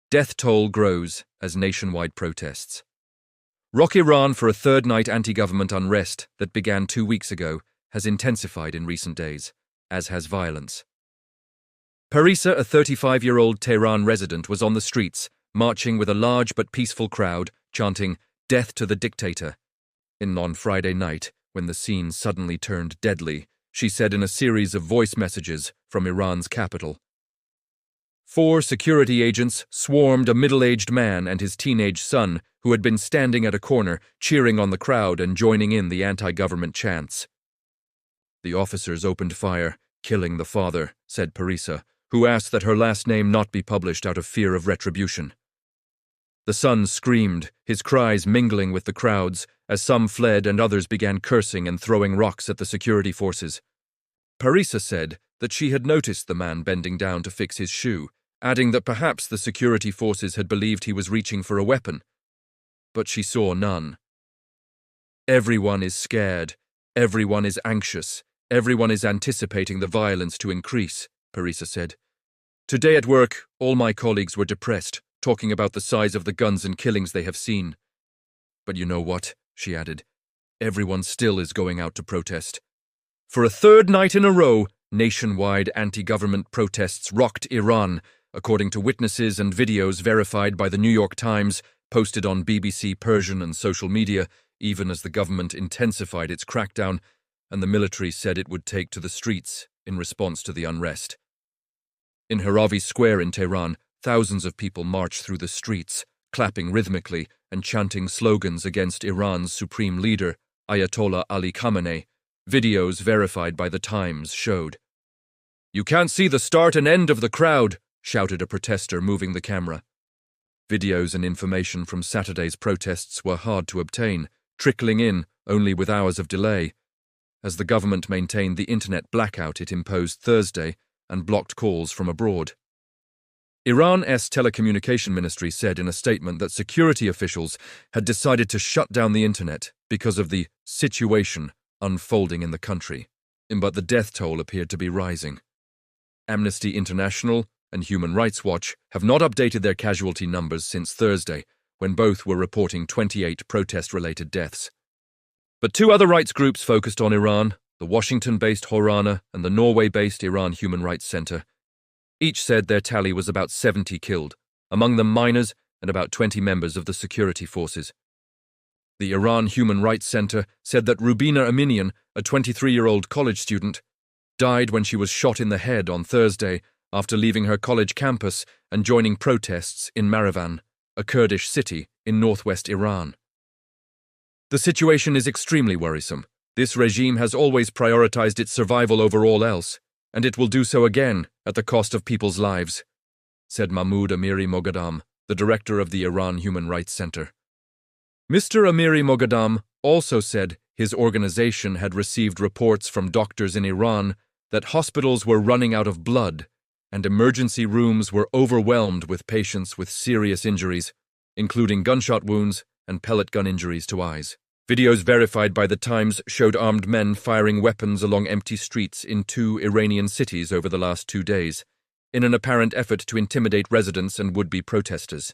Death toll grows as nationwide protests. Rock Iran for a third night anti-government unrest that began 2 weeks ago has intensified in recent days, as has violence. Parisa, a 35-year-old Tehran resident, was on the streets, marching with a large but peaceful crowd, chanting, "Death to the dictator." On Friday night, when the scene suddenly turned deadly, she said in a series of voice messages from Iran's capital. 4 security agents swarmed a middle-aged man and his teenage son who had been standing at a corner, cheering on the crowd and joining in the anti-government chants. The officers opened fire, killing the father, said Parisa, who asked that her last name not be published out of fear of retribution. The son screamed, his cries mingling with the crowds, as some fled and others began cursing and throwing rocks at the security forces. Parisa said that she had noticed the man bending down to fix his shoe, adding that perhaps the security forces had believed he was reaching for a weapon. But she saw none. Everyone is scared, everyone is anxious, everyone is anticipating the violence to increase, Parisa said. Today at work, all my colleagues were depressed, talking about the size of the guns and killings they have seen. But you know what, she added, everyone still is going out to protest. For a third night in a row, nationwide anti-government protests rocked Iran, according to witnesses and videos verified by the New York Times, posted on BBC Persian and social media, even as the government intensified its crackdown and the military said it would take to the streets in response to the unrest. In Haravi Square in Tehran, thousands of people marched through the streets, clapping rhythmically and chanting slogans against Iran's supreme leader, Ayatollah Ali Khamenei. Videos verified by the Times showed. "You can't see the start and end of the crowd," shouted a protester moving the camera. Videos and information from Saturday's protests were hard to obtain, trickling in only with hours of delay, as the government maintained the internet blackout it imposed Thursday and blocked calls from abroad. Iran's telecommunication ministry said in a statement that security officials had decided to shut down the internet because of the situation unfolding in the country, but the death toll appeared to be rising. Amnesty International and Human Rights Watch have not updated their casualty numbers since Thursday, when both were reporting 28 protest-related deaths. But 2 other rights groups focused on Iran, the Washington-based Horana and the Norway-based Iran Human Rights Center. Each said their tally was about 70 killed, among them minors and about 20 members of the security forces. The Iran Human Rights Center said that Rubina Aminian, a 23-year-old college student, died when she was shot in the head on Thursday after leaving her college campus and joining protests in Marivan, a Kurdish city in northwest Iran. The situation is extremely worrisome. This regime has always prioritized its survival over all else, and it will do so again at the cost of people's lives, said Mahmoud Amiri Moghadam, the director of the Iran Human Rights Center. Mr. Amiri Moghadam also said his organization had received reports from doctors in Iran that hospitals were running out of blood and emergency rooms were overwhelmed with patients with serious injuries, including gunshot wounds and pellet gun injuries to eyes. Videos verified by the Times showed armed men firing weapons along empty streets in 2 Iranian cities over the last 2 days, in an apparent effort to intimidate residents and would-be protesters.